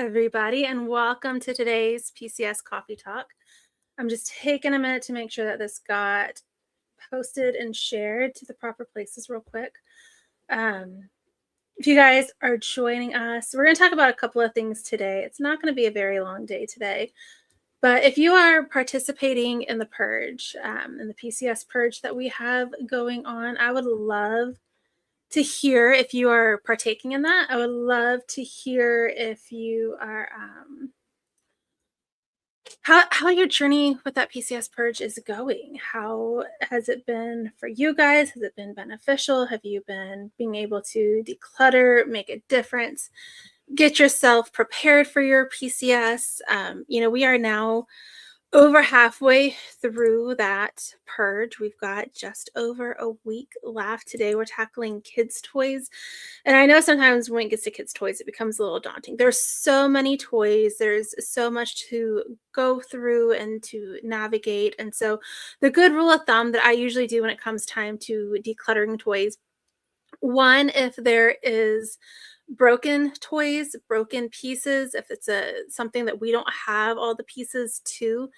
everybody, and welcome to today's PCS Coffee Talk. I'm just taking a minute to make sure that this got posted and shared to the proper places real quick. If you guys are joining us, we're going to talk about a couple of things today. It's not going to be a very long day today, but if you are participating in the Purge, in the PCS Purge that we have going on, I would love to hear if you are partaking in that. I would love to hear if you are how your journey with that PCS purge is going. How has it been for you guys? Has it been beneficial? Have you been being able to declutter, make a difference, get yourself prepared for your PCS? We are now over halfway through that purge. We've got just over a week left. Today we're tackling kids' toys. And I know sometimes when it gets to kids' toys, it becomes a little daunting. There's so many toys. There's so much to go through and to navigate. And so the good rule of thumb that I usually do when it comes time to decluttering toys, one, if there is broken toys, broken pieces, if it's something that we don't have all the pieces to,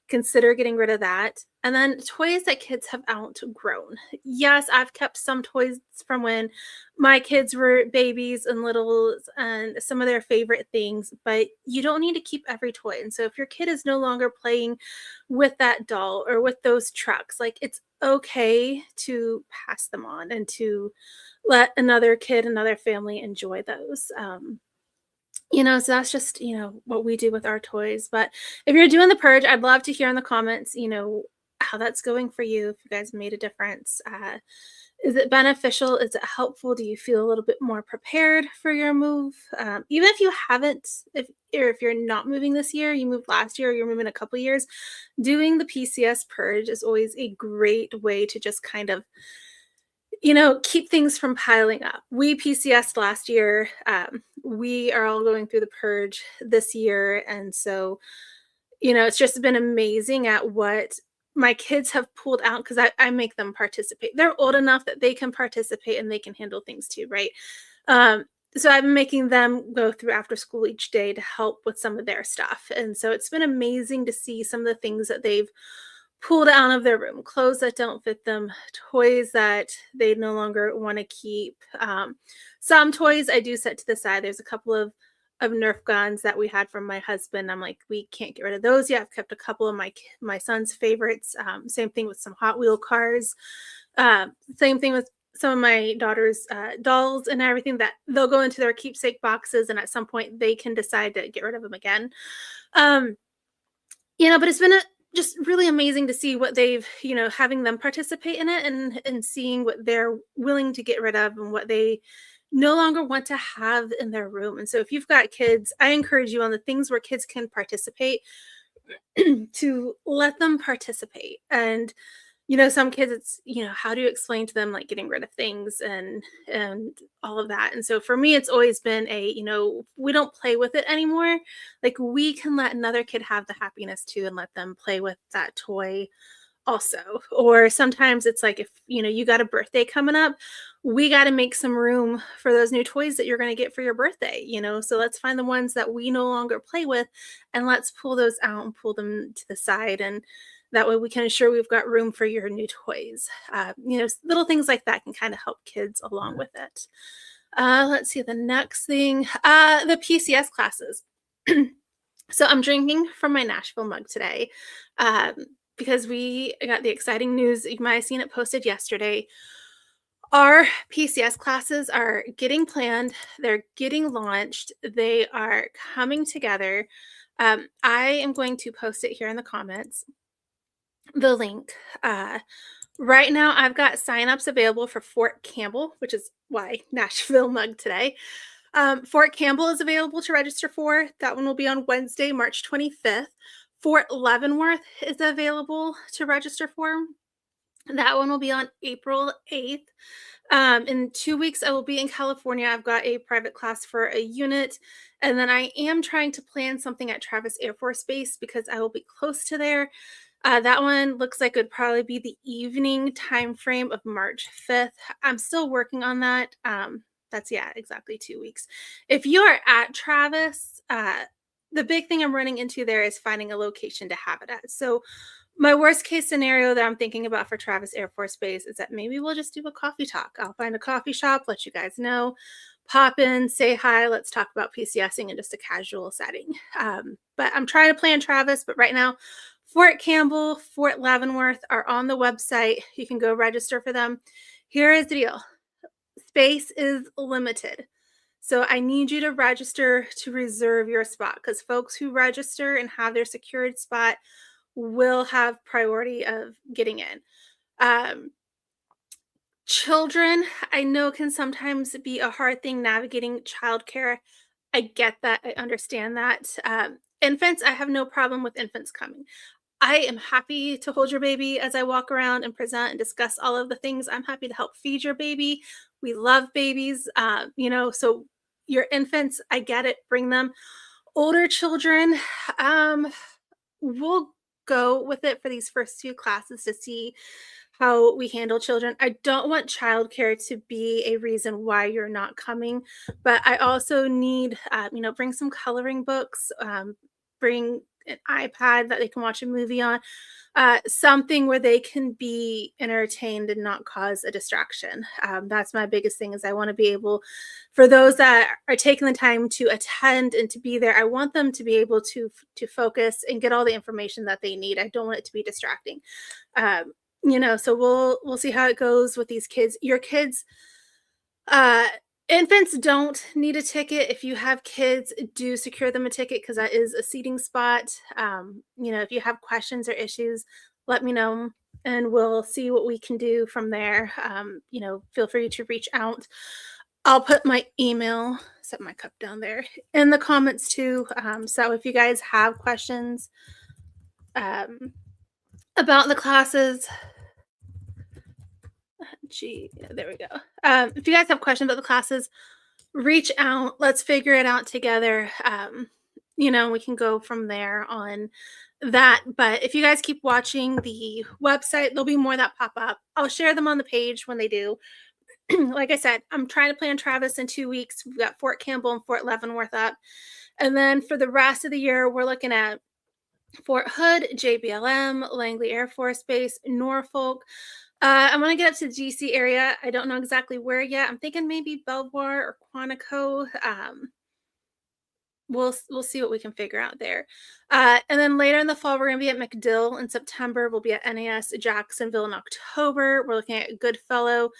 consider getting rid of that. And then toys that kids have outgrown. Yes, I've kept some toys from when my kids were babies and littles and some of their favorite things, but you don't need to keep every toy. And so if your kid is no longer playing with that doll or with those trucks, like, it's okay to pass them on and to let another kid, another family enjoy those. So that's just, what we do with our toys. But if you're doing the purge, I'd love to hear in the comments, how that's going for you, if you guys made a difference. Is it beneficial? Is it helpful? Do you feel a little bit more prepared for your move? Even if you haven't, if you're not moving this year, you moved last year, or you're moving a couple years, doing the PCS purge is always a great way to just kind of keep things from piling up. We PCS'd last year. We are all going through the purge this year. And so, it's just been amazing at what my kids have pulled out, because I make them participate. They're old enough that they can participate and they can handle things too, right? So I've been making them go through after school each day to help with some of their stuff. And so it's been amazing to see some of the things that they've pulled out of their room, clothes that don't fit them, toys that they no longer want to keep. Some toys I do set to the side. There's a couple of Nerf guns that we had from my husband. I'm like, we can't get rid of those yet. I've kept a couple of my son's favorites. Same thing with some Hot Wheel cars. Same thing with some of my daughter's dolls and everything, that they'll go into their keepsake boxes, and at some point they can decide to get rid of them again. But it's been just really amazing to see what they've, having them participate in it, and seeing what they're willing to get rid of and what they no longer want to have in their room. And so if you've got kids, I encourage you, on the things where kids can participate, to let them participate. And some kids, it's, how do you explain to them, like, getting rid of things and all of that. And so for me, it's always been we don't play with it anymore. Like, we can let another kid have the happiness too, and let them play with that toy also. Or sometimes it's like, if you got a birthday coming up, we got to make some room for those new toys that you're going to get for your birthday. So let's find the ones that we no longer play with, and let's pull those out and pull them to the side, and that way we can ensure we've got room for your new toys. Little things like that can kind of help kids along with it. Let's see, the next thing, the PCS classes. So I'm drinking from my Nashville mug today, because we got the exciting news. You might have seen it posted yesterday. Our PCS classes are getting planned. They're getting launched. They are coming together. I am going to post it here in the comments, the link. Right now, I've got signups available for Fort Campbell, which is why Nashville mug today. Fort Campbell is available to register for. That one will be on Wednesday, March 25th. Fort Leavenworth is available to register for. That one will be on April 8th. In 2 weeks, I will be in California. I've got a private class for a unit. And then I am trying to plan something at Travis Air Force Base, because I will be close to there. That one looks like it would probably be the evening time frame of March 5th. I'm still working on that. That's, yeah, exactly 2 weeks. If you are at Travis, the big thing I'm running into there is finding a location to have it at. So my worst case scenario that I'm thinking about for Travis Air Force Base is that maybe we'll just do a coffee talk. I'll find a coffee shop, let you guys know, pop in, say hi, let's talk about PCSing in just a casual setting. But I'm trying to plan Travis, but right now, Fort Campbell, Fort Leavenworth are on the website. You can go register for them. Here is the deal. Space is limited. So I need you to register to reserve your spot, because folks who register and have their secured spot will have priority of getting in. Um, Children, I know, can sometimes be a hard thing navigating childcare. I get that. I understand that. Infants, I have no problem with infants coming. I am happy to hold your baby as I walk around and present and discuss all of the things. I'm happy to help feed your baby. We love babies, so your infants, I get it, bring them. Older children, um, we'll go with it for these first few classes to see how we handle children. I don't want childcare to be a reason why you're not coming, but I also need, bring some coloring books, bring an iPad that they can watch a movie on, something where they can be entertained and not cause a distraction. That's my biggest thing, is I want to be able, for those that are taking the time to attend and to be there, I want them to be able to focus and get all the information that they need. I don't want it to be distracting. So we'll see how it goes with these kids. Your kids, uh, infants don't need a ticket. If you have kids, do secure them a ticket, because that is a seating spot. If you have questions or issues, let me know and we'll see what we can do from there. Feel free to reach out. I'll put my email, set my cup down there, in the comments too. So if you guys have questions about the classes, there we go. If you guys have questions about the classes, reach out. Let's figure it out together. We can go from there on that. But if you guys keep watching the website, there'll be more that pop up. I'll share them on the page when they do. Like I said, I'm trying to plan Travis in 2 weeks. We've got Fort Campbell and Fort Leavenworth up. And then for the rest of the year, we're looking at Fort Hood, JBLM, Langley Air Force Base, Norfolk. I'm going to get up to the DC area. I don't know exactly where yet. I'm thinking maybe Belvoir or Quantico. We'll see what we can figure out there. And then later in the fall, we're going to be at MacDill in September. We'll be at NAS Jacksonville in October. We're looking at Goodfellow,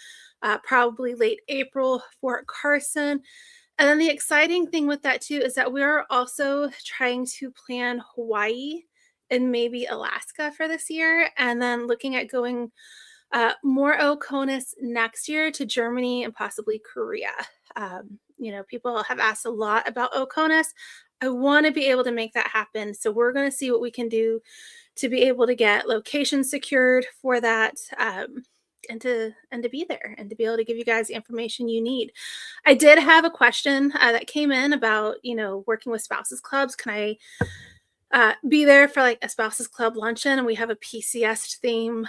probably late April, Fort Carson. And then the exciting thing with that too is that we're also trying to plan Hawaii and maybe Alaska for this year, and then looking at going more Oconus next year to Germany and possibly Korea. People have asked a lot about Oconus. I want to be able to make that happen. So we're going to see what we can do to be able to get locations secured for that, and to be there and to be able to give you guys the information you need. I did have a question that came in about, working with spouses clubs. Can I be there for like a spouses club luncheon? And we have a PCS theme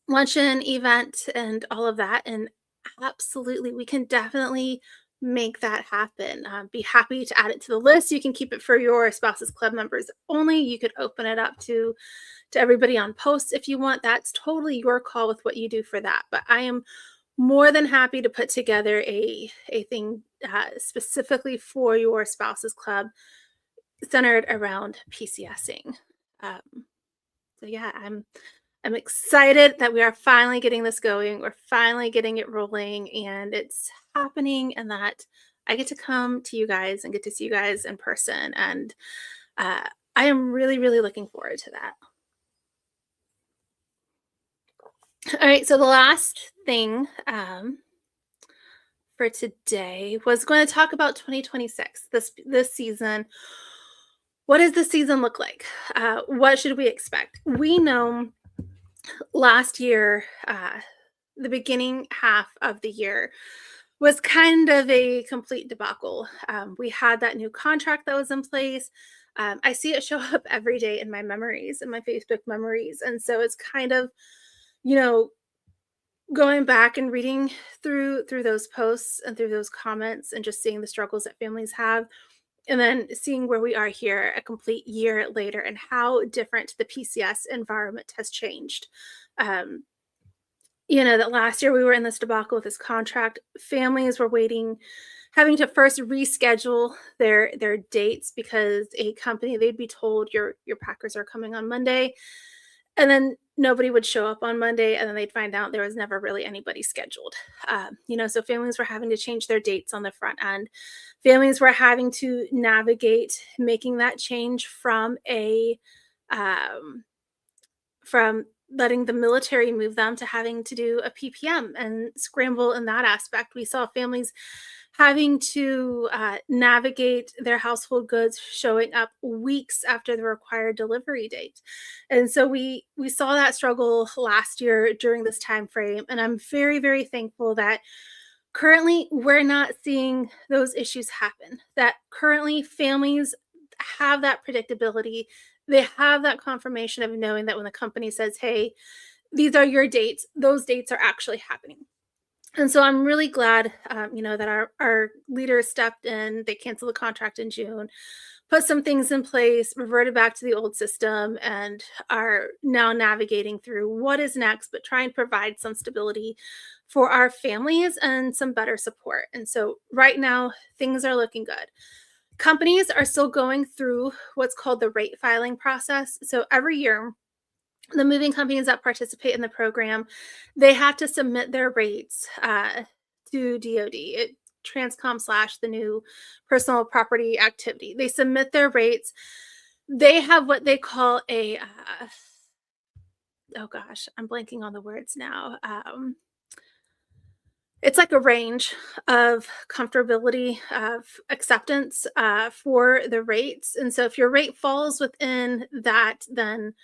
luncheon event and all of that. And absolutely, we can definitely make that happen. Be happy to add it to the list. You can keep it for your spouses club members only. You could open it up to everybody on posts if you want. That's totally your call with what you do for that. But I am more than happy to put together a thing specifically for your spouses club centered around PCSing. So yeah, I'm excited that we are finally getting this going. We're finally getting it rolling, and it's happening, and that I get to come to you guys and get to see you guys in person. And I am really, really looking forward to that. All right, so the last thing for today was going to talk about 2026, this season. What does the season look like? What should we expect? We know last year, the beginning half of the year was kind of a complete debacle. We had that new contract that was in place. I see it show up every day in my memories, in my Facebook memories. And so it's kind of, going back and reading through those posts and through those comments and just seeing the struggles that families have, and then seeing where we are here a complete year later and how different the PCS environment has changed. Um, that last year we were in this debacle with this contract. Families were waiting, having to first reschedule their dates because a company, they'd be told your packers are coming on Monday, and then nobody would show up on Monday, and then they'd find out there was never really anybody scheduled. So families were having to change their dates on the front end. Families were having to navigate making that change um, from letting the military move them to having to do a PPM and scramble in that aspect. We saw families having to navigate their household goods showing up weeks after the required delivery date. And so we saw that struggle last year during this time frame, and I'm very, very thankful that currently we're not seeing those issues happen. That currently families have that predictability. They have that confirmation of knowing that when the company says, "Hey, these are your dates," those dates are actually happening. And so I'm really glad, that our leaders stepped in. They canceled the contract in June, put some things in place, reverted back to the old system, and are now navigating through what is next, but try and provide some stability for our families and some better support. And so right now, things are looking good. Companies are still going through what's called the rate filing process. So every year, the moving companies that participate in the program, they have to submit their rates to DoD. Transcom slash the new personal property activity. They submit their rates. They have what they call oh gosh, I'm blanking on the words now. It's like a range of comfortability of acceptance for the rates. And so if your rate falls within that, then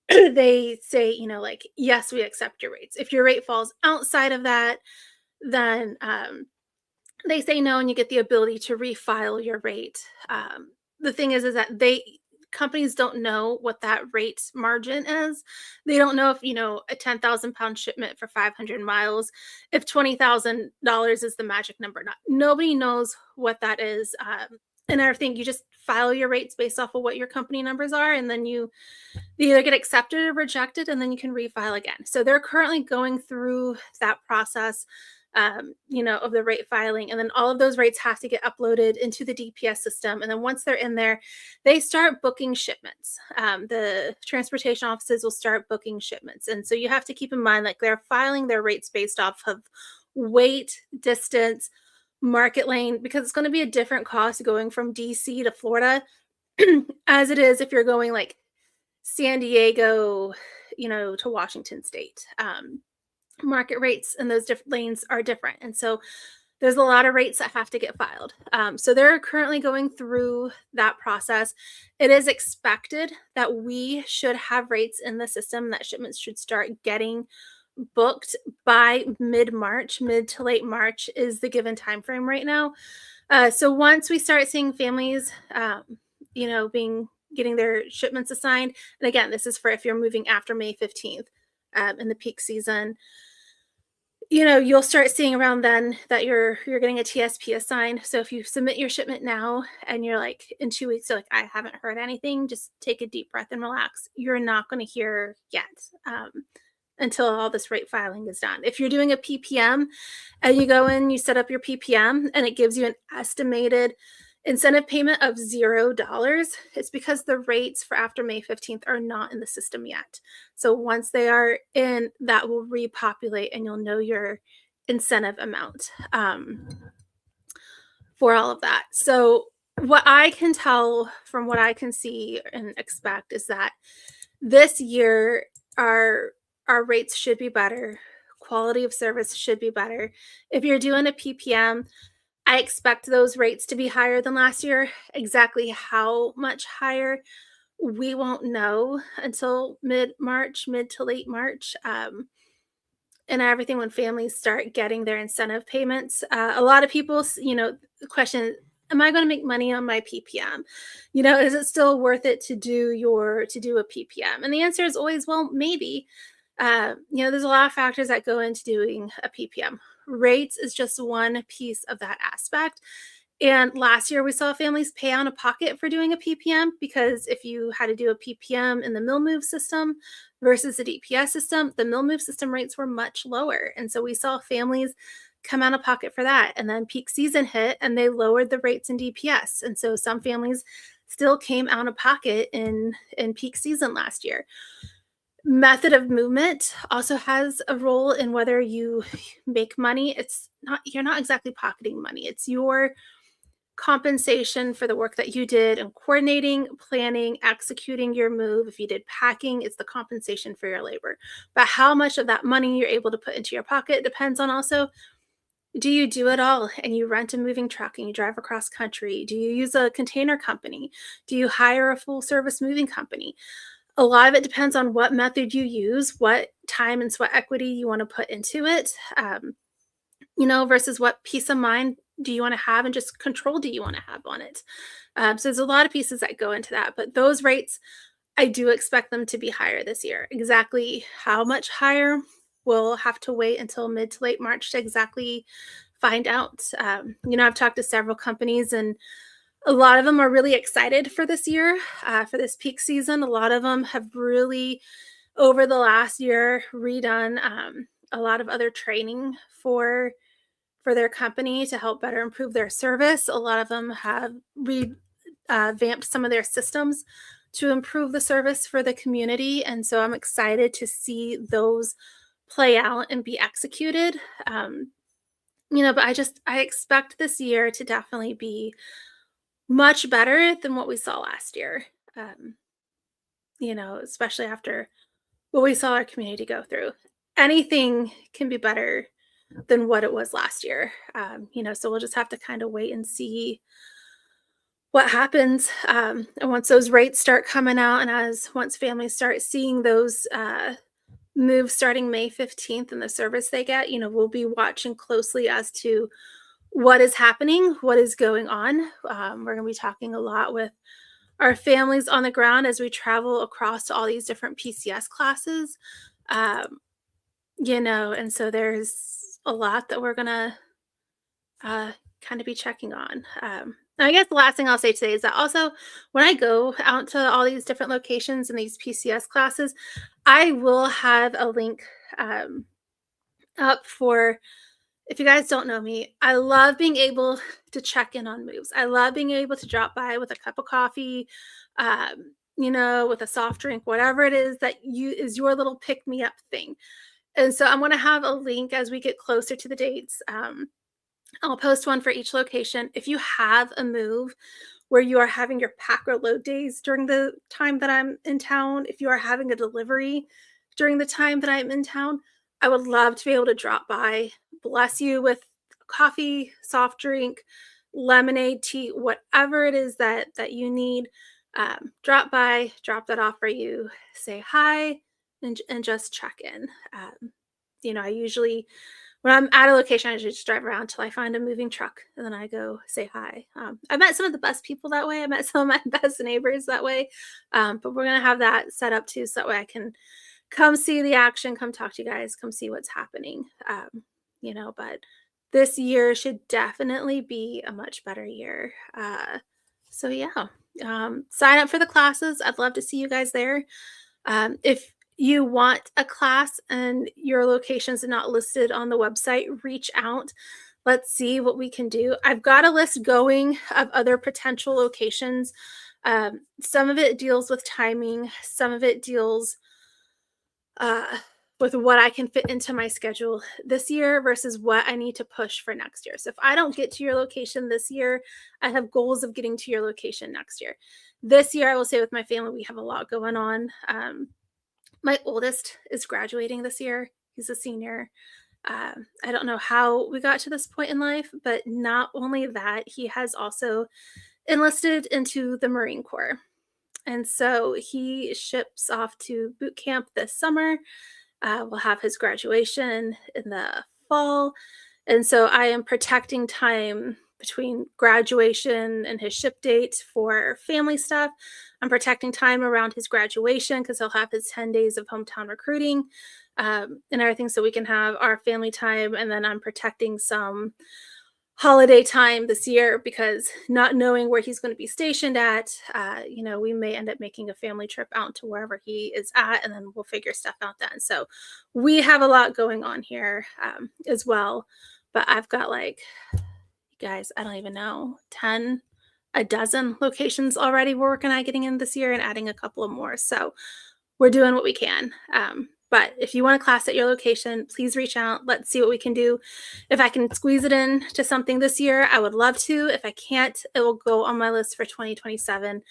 they say, like, yes, we accept your rates. If your rate falls outside of that, then they say no, and you get the ability to refile your rate. The thing is that companies don't know what that rate margin is. They don't know if a 10,000 pound shipment for 500 miles, if $20,000 is the magic number. Not nobody knows what that is. And I think you just file your rates based off of what your company numbers are, and then they either get accepted or rejected, and then you can refile again. So they're currently going through that process, of the rate filing. And then all of those rates have to get uploaded into the DPS system. And then once they're in there, they start booking shipments. The transportation offices will start booking shipments. And so you have to keep in mind, like, they're filing their rates based off of weight, distance, market lane, because it's going to be a different cost going from DC to Florida as it is if you're going like San Diego, to Washington State. Market rates in those different lanes are different. And so there's a lot of rates that have to get filed. So they're currently going through that process. It is expected that we should have rates in the system, that shipments should start getting booked by mid-March. Mid to late March is the given time frame right now. So once we start seeing families, getting their shipments assigned, and again, this is for if you're moving after May 15th in the peak season, you'll start seeing around then that you're getting a TSP assigned. So if you submit your shipment now and you're like, in 2 weeks, you're like, I haven't heard anything, just take a deep breath and relax. You're not going to hear yet until all this rate filing is done. If you're doing a PPM and you go in, you set up your PPM, and it gives you an estimated incentive payment of $0, it's because the rates for after May 15th are not in the system yet. So once they are in, that will repopulate, and you'll know your incentive amount for all of that. So what I can tell from what I can see and expect is that this year our rates should be better. Quality of service should be better. If you're doing a PPM, I expect those rates to be higher than last year. Exactly how much higher, we won't know until mid-March, mid to late March. And everything, when families start getting their incentive payments. A lot of people, question, am I going to make money on my PPM? Is it still worth it to do a PPM? And the answer is always, well, maybe. There's a lot of factors that go into doing a PPM. Rates is just one piece of that aspect. And last year, we saw families pay out of pocket for doing a PPM because if you had to do a PPM in the mill move system versus the DPS system, the mill move system rates were much lower. And so we saw families come out of pocket for that. And then peak season hit and they lowered the rates in DPS. And so some families still came out of pocket in peak season last year. Method of movement also has a role in whether you make money. You're not exactly pocketing money. It's your compensation for the work that you did in coordinating, planning, executing your move. If you did packing, it's the compensation for your labor. But how much of that money you're able to put into your pocket depends on also, do you do it all and you rent a moving truck and you drive across country? Do you use a container company? Do you hire a full service moving company? A lot of it depends on what method you use, what time and sweat equity you want to put into it, versus what peace of mind do you want to have and just control do you want to have on it. So there's a lot of pieces that go into that, but those rates, I do expect them to be higher this year. Exactly how much higher, we'll have to wait until mid to late March to exactly find out. I've talked to several companies and a lot of them are really excited for this year, for this peak season. A lot of them have really, over the last year, redone a lot of other training for their company to help better improve their service. A lot of them have revamped some of their systems to improve the service for the community. And so I'm excited to see those play out and be executed. But I expect this year to definitely be much better than what we saw last year. Especially after what we saw our community go through. Anything can be better than what it was last year. So we'll just have to kind of wait and see what happens. And once those rates start coming out and once families start seeing those moves starting May 15th and the service they get, we'll be watching closely as to what is happening, what is going on. We're going to be talking a lot with our families on the ground as we travel across to all these different PCS classes. And so there's a lot that we're going to kind of be checking on. I guess the last thing I'll say today is that also when I go out to all these different locations and these PCS classes, I will have a link up for, if you guys don't know me, I love being able to check in on moves. I love being able to drop by with a cup of coffee, with a soft drink, whatever it is that is your little pick me up thing. And so I'm going to have a link as we get closer to the dates. I'll post one for each location. If you have a move where you are having your pack or load days during the time that I'm in town, if you are having a delivery during the time that I'm in town, I would love to be able to drop by, bless you with coffee, soft drink, lemonade, tea, whatever it is that you need. Drop by, drop that off for you, say hi, and just check in. I usually, when I'm at a location, I just drive around till I find a moving truck and then I go say hi. I met some of the best people that way. I met some of my best neighbors that way. But we're going to have that set up too, so that way I can come see the action, come talk to you guys, come see what's happening. But this year should definitely be a much better year. So yeah, sign up for the classes. I'd love to see you guys there. If you want a class and your locations are not listed on the website, reach out. Let's see what we can do. I've got a list going of other potential locations. Some of it deals with timing. Some of it deals with what I can fit into my schedule this year versus what I need to push for next year. So if I don't get to your location this year, I have goals of getting to your location next year. This year, I will say with my family, we have a lot going on. My oldest is graduating this year. He's a senior. I don't know how we got to this point in life, but not only that, he has also enlisted into the Marine Corps. And so he ships off to boot camp this summer. We'll have his graduation in the fall. And so I am protecting time between graduation and his ship date for family stuff. I'm protecting time around his graduation because he'll have his 10 days of hometown recruiting. and everything so we can have our family time. And then I'm protecting some holiday time this year because not knowing where he's going to be stationed at, we may end up making a family trip out to wherever he is at, and then we'll figure stuff out then. So we have a lot going on here as well. But I've got guys, I don't even know, a dozen locations already we're working on getting in this year and adding a couple of more. So we're doing what we can. But if you want a class at your location, please reach out. Let's see what we can do. If I can squeeze it in to something this year, I would love to. If I can't, it will go on my list for 2027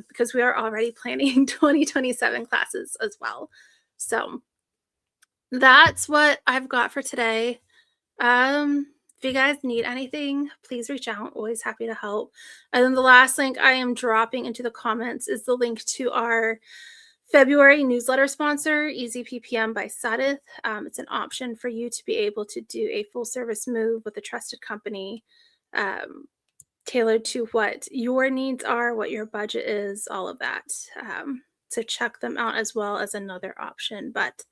because we are already planning 2027 classes as well. So that's what I've got for today. If you guys need anything, please reach out. Always happy to help. And then the last link I am dropping into the comments is the link to our February newsletter sponsor, Easy PPM by Sadith. It's an option for you to be able to do a full service move with a trusted company, tailored to what your needs are, what your budget is, all of that. So check them out as well as another option. But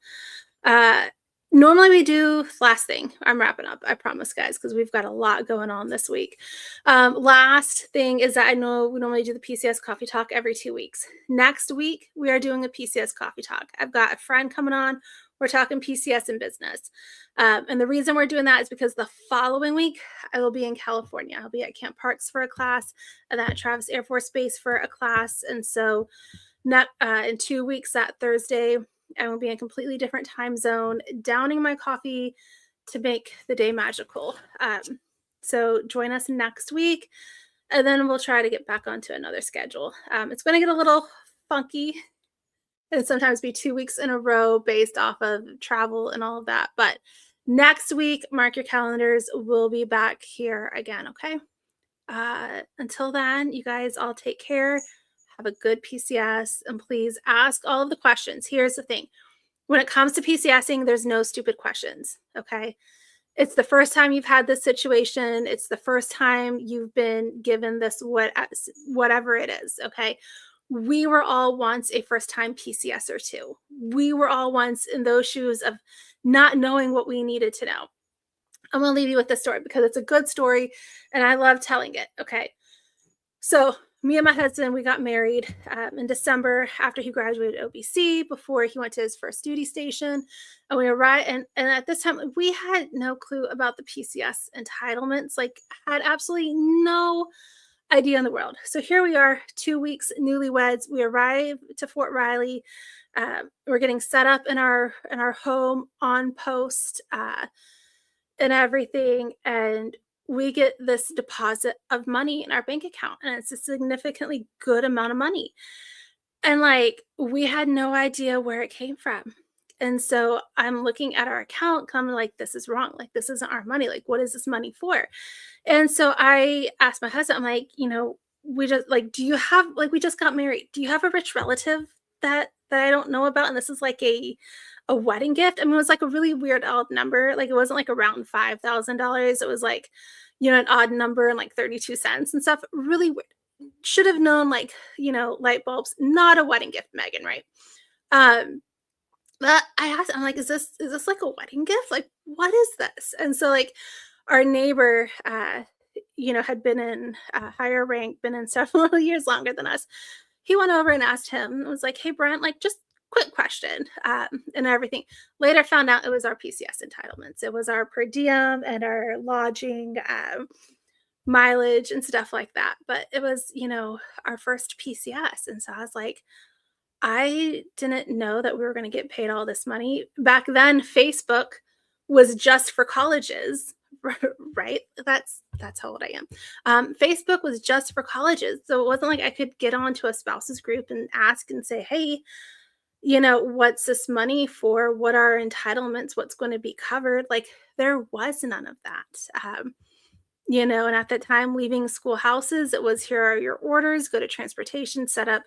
normally we do last thing. I'm wrapping up, I promise, guys, because we've got a lot going on this week. Last thing is that I know we normally do the PCS Coffee Talk every 2 weeks. Next week, we are doing a PCS Coffee Talk. I've got a friend coming on. We're talking PCS and business. And the reason we're doing that is because the following week, I will be in California. I'll be at Camp Parks for a class and then at Travis Air Force Base for a class. And so in 2 weeks, that Thursday, I will be in a completely different time zone, downing my coffee to make the day magical. So join us next week, and then we'll try to get back onto another schedule. It's going to get a little funky and sometimes be 2 weeks in a row based off of travel and all of that. But next week, mark your calendars, we'll be back here again, okay? Until then, you guys all take care. Have a good PCS, and please ask all of the questions. Here's the thing. When it comes to PCSing, there's no stupid questions, okay? It's the first time you've had this situation. It's the first time you've been given this whatever it is, okay? We were all once a first-time PCSer too. We were all once in those shoes of not knowing what we needed to know. I'm going to leave you with this story because it's a good story, and I love telling it, okay? So me and my husband, we got married in December after he graduated OBC, before he went to his first duty station. And we arrived, and at this time, we had no clue about the PCS entitlements, had absolutely no idea in the world. So here we are, 2 weeks newlyweds. We arrive to Fort Riley. We're getting set up in our home on post and everything. And we get this deposit of money in our bank account, and it's a significantly good amount of money. And we had no idea where it came from. And so I'm looking at our account, coming this is wrong. This isn't our money. What is this money for? And so I asked my husband, I'm we just do you have, we just got married. Do you have a rich relative that I don't know about? And this is a wedding gift. I mean, it was a really weird odd number. It wasn't around $5,000. It was an odd number and 32 cents and stuff. Really weird. Should have known light bulbs, not a wedding gift, Megan, right? But I asked, I'm is this a wedding gift? What is this? And so our neighbor, had been in a higher rank, been in several years longer than us. He went over and asked him, was hey, Brent, just quick question, and everything. Later found out it was our PCS entitlements. It was our per diem and our lodging, mileage and stuff like that. But it was, our first PCS. And so I was I didn't know that we were going to get paid all this money. Back then, Facebook was just for colleges, right? That's how old I am. Facebook was just for colleges. So it wasn't I could get onto a spouses group and ask and say, hey, what's this money for? What are entitlements? What's going to be covered? There was none of that. And at that time, leaving schoolhouses, it was, here are your orders, go to transportation, set up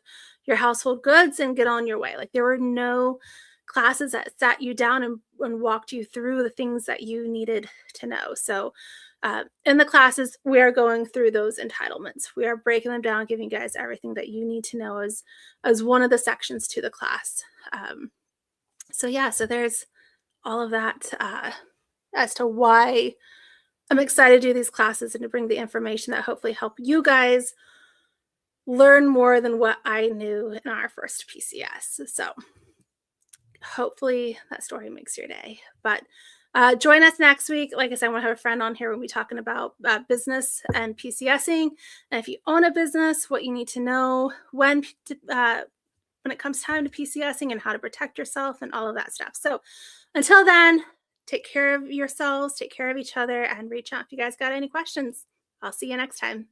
your household goods, and get on your way. There were no classes that sat you down and walked you through the things that you needed to know. So in the classes, we are going through those entitlements. We are breaking them down, giving you guys everything that you need to know as one of the sections to the class. So there's all of that as to why I'm excited to do these classes and to bring the information that hopefully help you guys learn more than what I knew in our first PCS. So hopefully that story makes your day. But join us next week. Like I said, I want to have a friend on here when we talking about business and PCSing. And if you own a business, what you need to know when it comes time to PCSing and how to protect yourself and all of that stuff. So until then, take care of yourselves, take care of each other, and reach out if you guys got any questions. I'll see you next time.